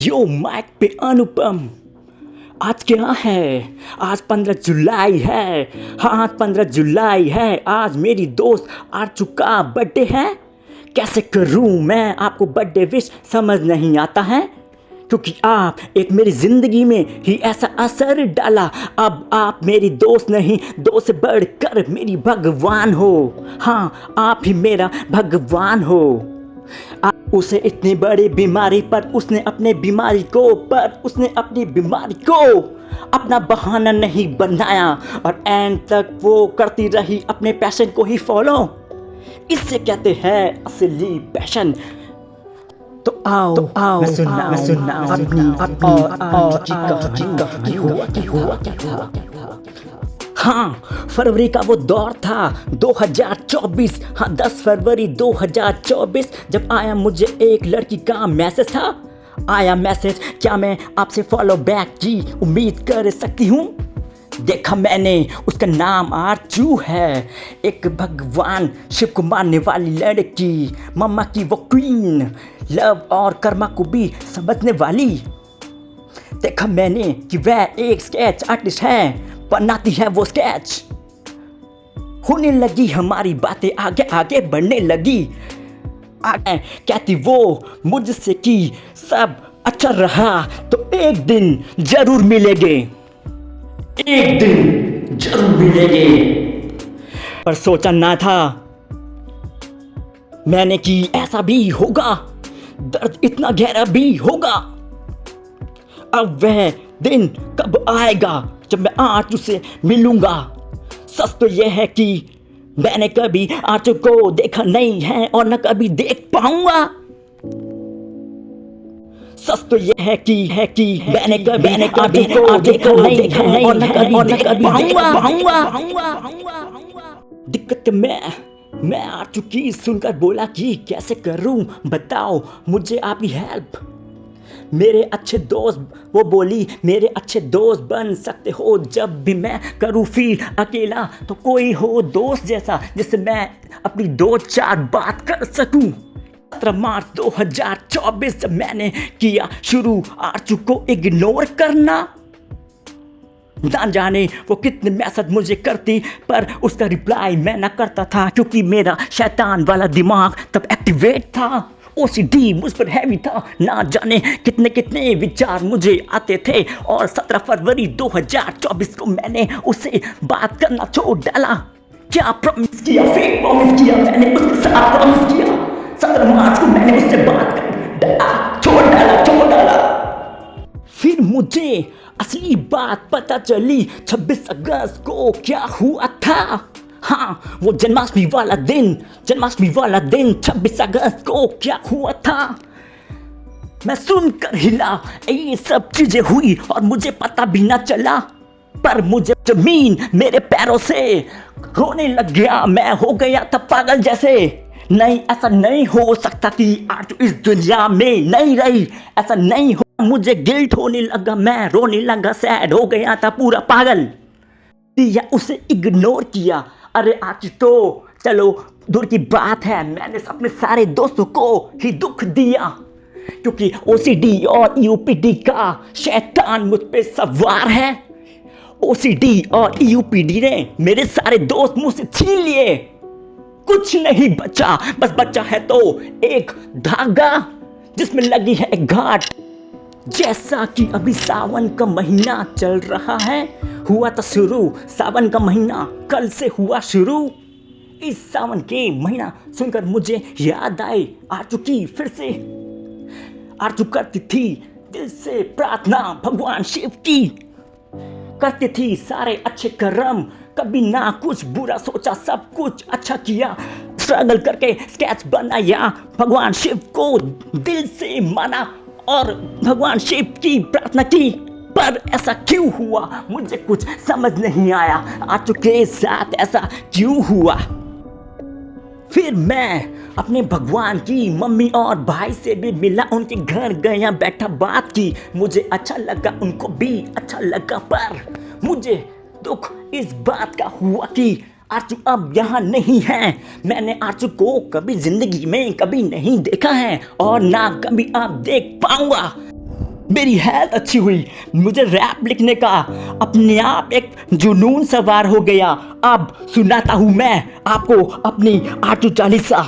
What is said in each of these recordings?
यो mic पे अनुपम। आज क्या है? आज 15 जुलाई है। हाँ, आज 15 जुलाई है। आज मेरी दोस्त आरजू का बर्थडे है। कैसे करूँ मैं आपको बर्थडे विश, समझ नहीं आता है, क्योंकि आप एक मेरी ज़िंदगी में ही ऐसा असर डाला। अब आप मेरी दोस्त नहीं, दोस्त से बढ़कर मेरी भगवान हो। हाँ, आप ही मेरा भगवान हो। उसे इतनी बड़ी बीमारी पर उसने अपनी बीमारी को अपना बहाना नहीं बनाया और एंड तक वो करती रही अपने पैशन को ही फॉलो। इससे कहते हैं असली पैशन। तो आओ मैं सुनना अपनी हुआ क्या था। हाँ, फरवरी का वो दौर था 2024। हाँ, 10 फरवरी 2024 जब आया मुझे एक लड़की का मैसेज था। आया मैसेज, क्या मैं आपसे फॉलो बैक की उम्मीद कर सकती हूँ? देखा मैंने, उसका नाम आरजू है। एक भगवान शिव को मानने वाली लड़की, मम्मा की वो क्वीन, लव और कर्मा को भी समझने वाली। देखा मैंने कि वह एक स्केच आर्टिस्ट है, बनाती है वो स्केच। होने लगी हमारी बातें, आगे आगे बढ़ने लगी। आगे कहती वो मुझसे कि सब अच्छा रहा तो एक दिन जरूर मिलेंगे, एक दिन जरूर मिलेंगे। पर सोचा ना था मैंने कि ऐसा भी होगा, दर्द इतना गहरा भी होगा। अब वह दिन कब आएगा जब मैं आरजू से मिलूंगा? सच तो यह है कि मैंने कभी आरजू को देखा नहीं है और न कभी देख पाऊंगा। सच तो यह है कि मैंने कभी आरजू को देखा नहीं है और न कभी देख पाऊंगा। दिक्कत मैं आरजू की सुनकर बोला कि कैसे करूं, बताओ मुझे आपकी हेल्प। मेरे अच्छे दोस्त, वो बोली, मेरे अच्छे दोस्त बन सकते हो जब भी मैं करूँ फील अकेला, तो कोई हो दोस्त जैसा जिससे मैं अपनी 2-4 बात कर सकूं। 17 मार्च 2024 जब मैंने किया शुरू आरजू को इग्नोर करना, ना जाने वो कितने मैसेज मुझे करती, पर उसका रिप्लाई मैं ना करता था, क्योंकि मेरा शैतान वाला दिमाग तब एक्टिवेट था। ओसीडी मुझ पर हैवी था, ना जाने कितने कितने विचार मुझे आते थे। और 17 फरवरी 2024 को मैंने उससे बात करना छोड़ डाला। क्या प्रॉमिस किया, फेक प्रॉमिस किया मैंने उसके साथ, प्रॉमिस किया। 17 मार्च को मैंने उससे बात कर डाला, छोड़ डाला। फिर मुझे असली बात पता चली 26 अगस्त को क्या हुआ था। हाँ, वो जन्माष्टमी वाला दिन 26 अगस्त को क्या हुआ था। मैं सुनकर हिला, ये सब चीजें हुई और मुझे पता भी ना चला, पर मुझे जमीन मेरे पैरों से रोने लग गया। मैं हो गया था पागल जैसे। नहीं, ऐसा नहीं हो सकता कि आज इस दुनिया में नहीं रही, ऐसा नहीं हो। मुझे गिल्ट होने लगा, मैं रोने लगा, सैड हो गया था, पूरा पागल। या उसे इग्नोर किया। अरे आज तो चलो दूर की बात है, मैंने अपने सारे दोस्तों को ही दुख दिया, क्योंकि ओसीडी और यूपीडी का शैतान मुझ पे सवार है। ओसीडी और यूपीडी ने मेरे सारे दोस्त मुझसे छीन लिए। कुछ नहीं बचा, बस बचा है तो एक धागा जिसमें लगी है एक घाट। जैसा कि अभी सावन का महीना चल रहा है, हुआ था शुरू सावन का महीना, कल से हुआ शुरू। इस सावन के महीना सुनकर मुझे याद आई आरजू की फिर से। आरजू करती थी दिल से प्रार्थना भगवान शिव की, करती थी सारे अच्छे कर्म, कभी ना कुछ बुरा सोचा, सब कुछ अच्छा किया। स्ट्रगल करके स्केच बनाया, भगवान शिव को दिल से माना और भगवान शिव की प्रार्थना की। पर ऐसा क्यों हुआ मुझे कुछ समझ नहीं आया, आरजू के साथ ऐसा क्यों हुआ। फिर मैं अपने भगवान की मम्मी और भाई से भी मिला, उनके घर गया, बैठा, बात की। मुझे अच्छा लगा, उनको भी अच्छा लगा, पर मुझे दुख इस बात का हुआ कि आरजू अब यहाँ नहीं है। मैंने आरजू को कभी जिंदगी में कभी नहीं देखा है और ना कभी अब देख पाऊंगा। मेरी हेल्थ अच्छी हुई, मुझे रैप लिखने का अपने आप एक जुनून सवार हो गया। अब सुनाता हूँ मैं आपको अपनी आटू चालीसा।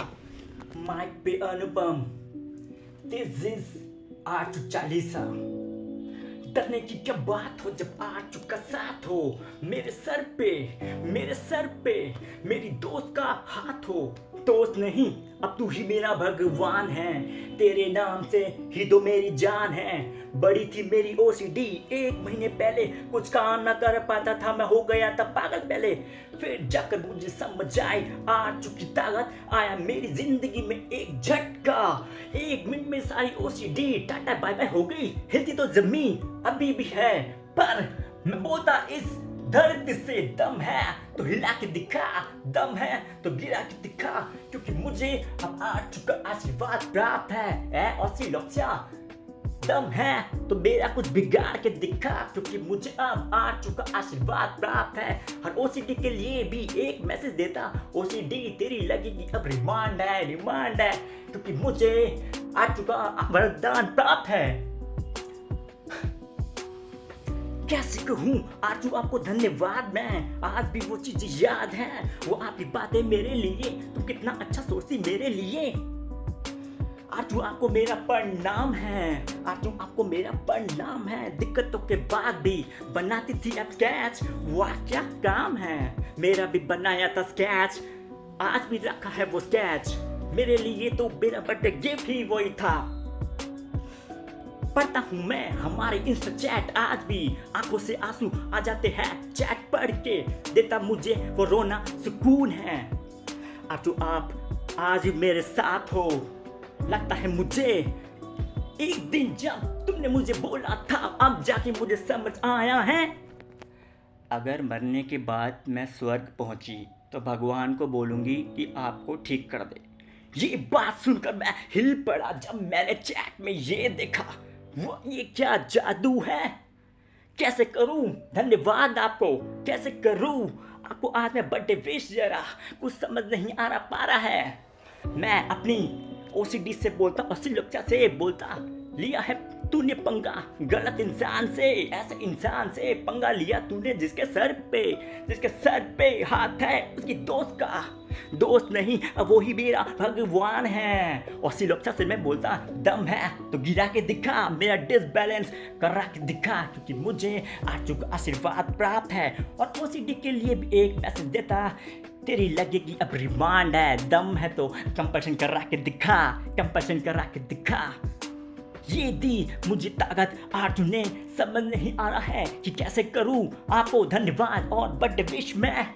माइक पे अनुपम, दिस इज आटू चालीसा। डरने की क्या बात हो जब आटू का साथ हो, मेरे सर पे मेरी दोस्त का हाथ हो। दोस्त नहीं, अब तू ही मेरा भगवान है, तेरे नाम से ही तो मेरी जान है। बड़ी थी मेरी ओसीडी, 1 महीने पहले कुछ काम ना कर पाता था, मैं हो गया था पागल पहले। फिर जाकर मुझे समझ आई आटू की ताकत, आया मेरी जिंदगी में एक झटका। 1 मिनट में सारी ओसीडी टाटा बाय बाय हो गई। हिलती तो जमीन अभी भी है, पर मैं बोलता इस धरती से दम है तो हिला के दिखा, दम है तो गिरा के दिखा, क्योंकि मुझे अब आटू का आशीर्वाद प्राप्त है। औसी लोचा, दम है तो मेरा कुछ बिगाड़ के दिखा, क्योंकि मुझे अब आटू का आशीर्वाद प्राप्त है। हर ओसीडी के लिए भी एक मैसेज देता, ओसीडी तेरी लगेगी अब रिमांड है, क्योंकि मुझे आटू का वरदान प्राप्त है। कैसे कहूँ आटू आपको धन्यवाद, मैं आज भी वो चीजें याद हैं, वो आपकी बातें मेरे लिए, तुम कितना अच्छा सोचती मेरे लिए। आटू आपको मेरा प्रणाम है, आटू आपको मेरा प्रणाम है। दिक्कतों के बाद भी बनाती थी आप स्केच, वाह क्या काम है। मेरा भी बनाया था स्केच, आज भी रखा है वो स्केच, मेरे लिए तो मेरा बर्थडे गिफ्ट ही वही था। पढ़ता हूँ मैं हमारे इंस्टा चैट, आज भी आंखों से आंसू आ जाते हैं, चैट पढ़ के देता मुझे वो रोना सुकून है। आटू आप आज मेरे साथ हो, लगता है मुझे एक दिन जब तुमने मुझे बोला था, अब जाके मुझे समझ आया है। अगर मरने के बाद मैं स्वर्ग पहुंची तो भगवान को बोलूंगी कि आपको ठीक कर दे। ये बात सुनकर मैं हिल पड़ा जब मैंने चैट में ये देखा, वो ये क्या जादू है। कैसे करूं धन्यवाद आपको, कैसे करूं आपको आज मैं बर्थडे विश, जरा कुछ समझ नहीं आ रहा पा रहा है। मैं अपनी ओसीडी से बोलता, लोचा से बोलता, लिया है तूने पंगा गलत इंसान से, ऐसे इंसान से पंगा लिया तूने जिसके सर पे हाथ है उसकी दोस्त का। दोस्त नहीं, अब वो ही मेरा भगवान है। और सिलोक्सा से मैं बोलता, दम है तो गिरा के दिखा, मेरा डिसबैलेंस करा के दिखा, क्योंकि मुझे आटू का आशीर्वाद प्राप्त है। और ओसीडी के लिए भी एक मैसेज देता, तेरी लगेगी अब रिमांड है, दम है तो कंपल्सन करा के दिखा। ये दी मुझे ताकत आटू ने, समझ नहीं आ रहा है कि कैसे करूं आपको धन्यवाद और बर्थडे विश मैं।